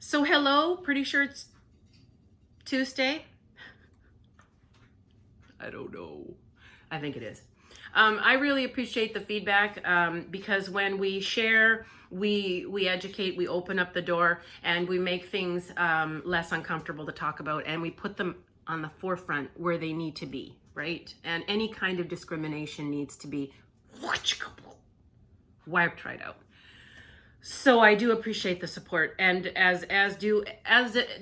So hello, pretty sure it's Tuesday. I don't know. I think it is. I really appreciate the feedback because when we share, we educate, we open up the door, and we make things less uncomfortable to talk about, and we put them on the forefront where they need to be, right? And any kind of discrimination needs to be wiped right out. So I do appreciate the support, and as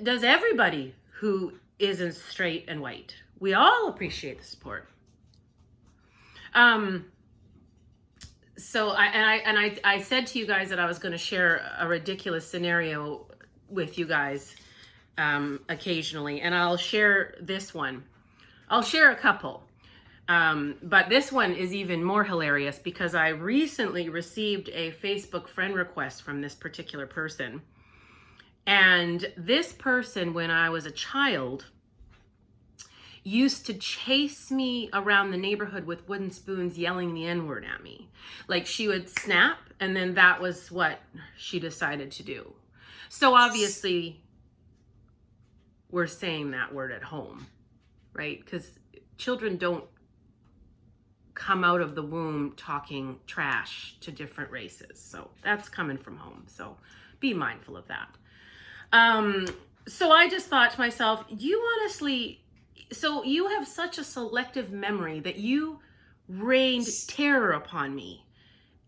does everybody who isn't straight and white. We all appreciate the support. So I said to you guys that I was going to share a ridiculous scenario with you guys occasionally, and I'll share this one. I'll share a couple. But this one is even more hilarious because I recently received a Facebook friend request from this particular person. And this person, when I was a child, used to chase me around the neighborhood with wooden spoons yelling the N-word at me. Like she would snap, and then that was what she decided to do. So obviously, we're saying that word at home, right? Because children don't come out of the womb talking trash to different races. So that's coming from home. So be mindful of that. So I just thought to myself, so you have such a selective memory that you rained terror upon me.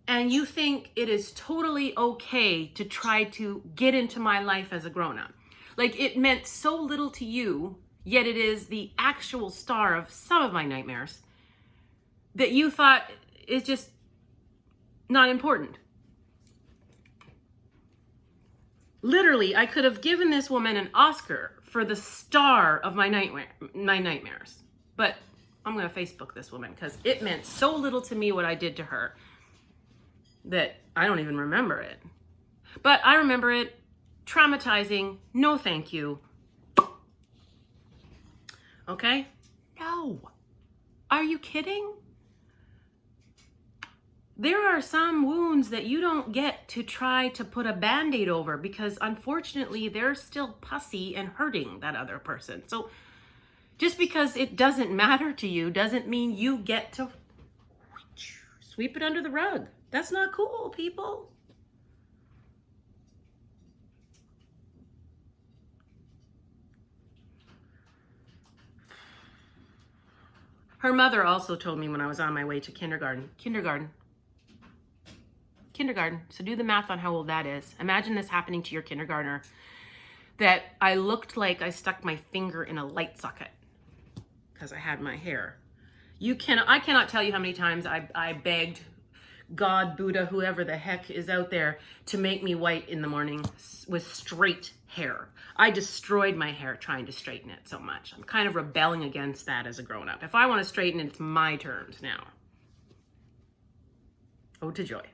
And you think it is totally okay to try to get into my life as a grown-up. Like it meant so little to you, yet it is the actual star of some of my nightmares that you thought is just not important. Literally, I could have given this woman an Oscar for the star of my nightmares. But I'm going to Facebook this woman because it meant so little to me what I did to her that I don't even remember it. But I remember it traumatizing. No, thank you. Okay? No. Are you kidding? There are some wounds that you don't get to try to put a Band-Aid over because unfortunately they're still pussy and hurting that other person. So just because it doesn't matter to you doesn't mean you get to sweep it under the rug. That's not cool, people. Her mother also told me when I was on my way to kindergarten. So do the math on how old that is. Imagine this happening to your kindergartner, that I looked like I stuck my finger in a light socket because I had my hair. I cannot tell you how many times I begged God, Buddha, whoever the heck is out there to make me white in the morning with straight hair. I destroyed my hair trying to straighten it so much. I'm kind of rebelling against that as a grown-up. If I want to straighten it, it's my terms now. Ode to joy.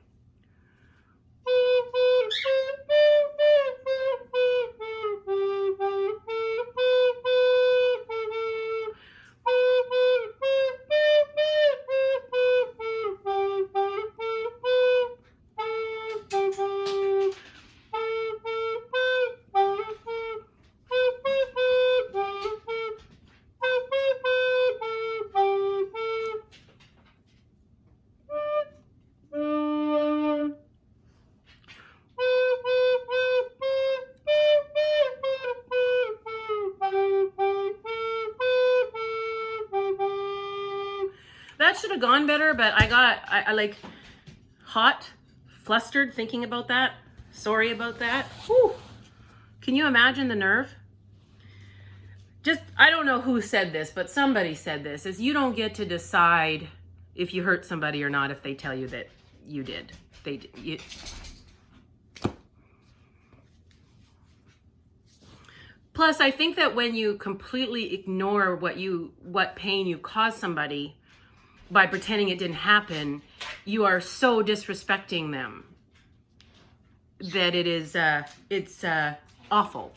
That should have gone better, but I like hot, flustered thinking about that. Sorry about that. Whew. Can you imagine the nerve? I don't know who said this, but somebody said this, is you don't get to decide if you hurt somebody or not if they tell you that you did. Plus, I think that when you completely ignore what pain you caused somebody by pretending it didn't happen, you are so disrespecting them that it's awful.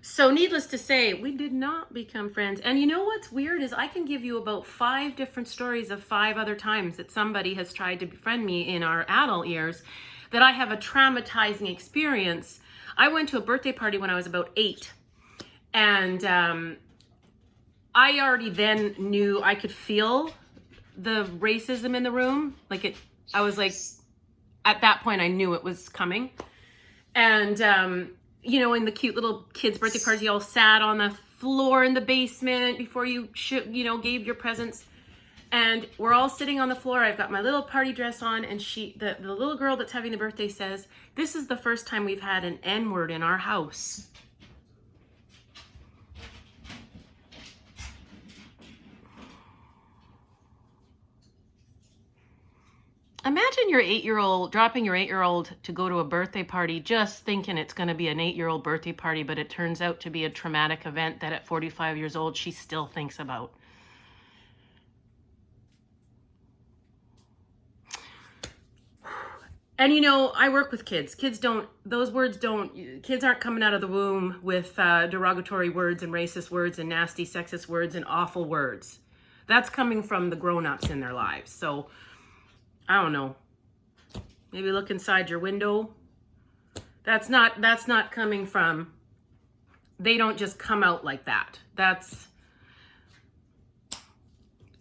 So needless to say, we did not become friends. And you know what's weird is I can give you about 5 different stories of 5 other times that somebody has tried to befriend me in our adult years that I have a traumatizing experience. I went to a birthday party when I was about 8, and I already then knew, I could feel the racism in the room. I was like, at that point I knew it was coming. And you know, in the cute little kids' birthday parties, you all sat on the floor in the basement before you gave your presents. And we're all sitting on the floor. I've got my little party dress on, and the little girl that's having the birthday says, "This is the first time we've had an N-word in our house." Imagine your 8-year-old, dropping your 8-year-old to go to a birthday party just thinking it's going to be an 8-year-old birthday party, but it turns out to be a traumatic event that at 45 years old she still thinks about. And you know, I work with kids. Kids aren't coming out of the womb with derogatory words and racist words and nasty sexist words and awful words. That's coming from the grown-ups in their lives. So I don't know. Maybe look inside your window. That's not coming from, they don't just come out like that.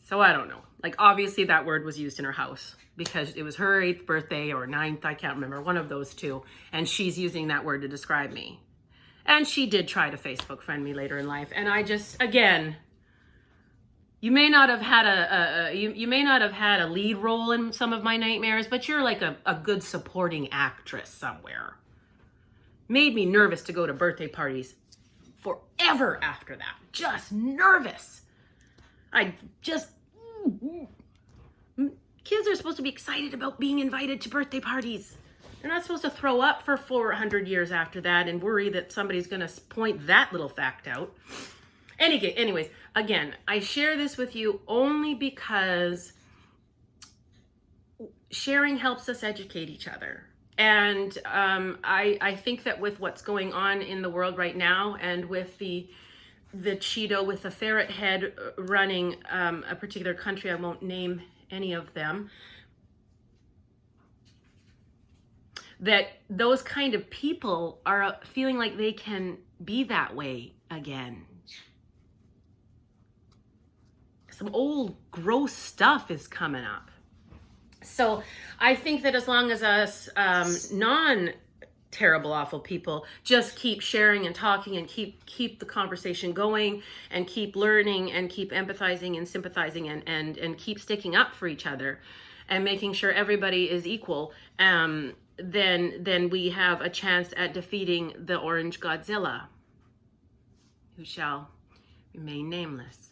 So I don't know. Like, obviously that word was used in her house because it was her 8th birthday or 9th, I can't remember, one of those two. And she's using that word to describe me. And she did try to Facebook friend me later in life. And I just, again, you may not have had a lead role in some of my nightmares, but you're like a good supporting actress somewhere. Made me nervous to go to birthday parties forever after that. Just nervous. Kids are supposed to be excited about being invited to birthday parties. They're not supposed to throw up for 400 years after that and worry that somebody's going to point that little fact out. Anyways, again, I share this with you only because sharing helps us educate each other. And I think that with what's going on in the world right now, and with the Cheeto with the ferret head running a particular country, I won't name any of them, that those kind of people are feeling like they can be that way again. Some old gross stuff is coming up. So I think that as long as us non-terrible, awful people just keep sharing and talking and keep the conversation going and keep learning and keep empathizing and sympathizing and keep sticking up for each other and making sure everybody is equal, then we have a chance at defeating the Orange Godzilla, who shall remain nameless.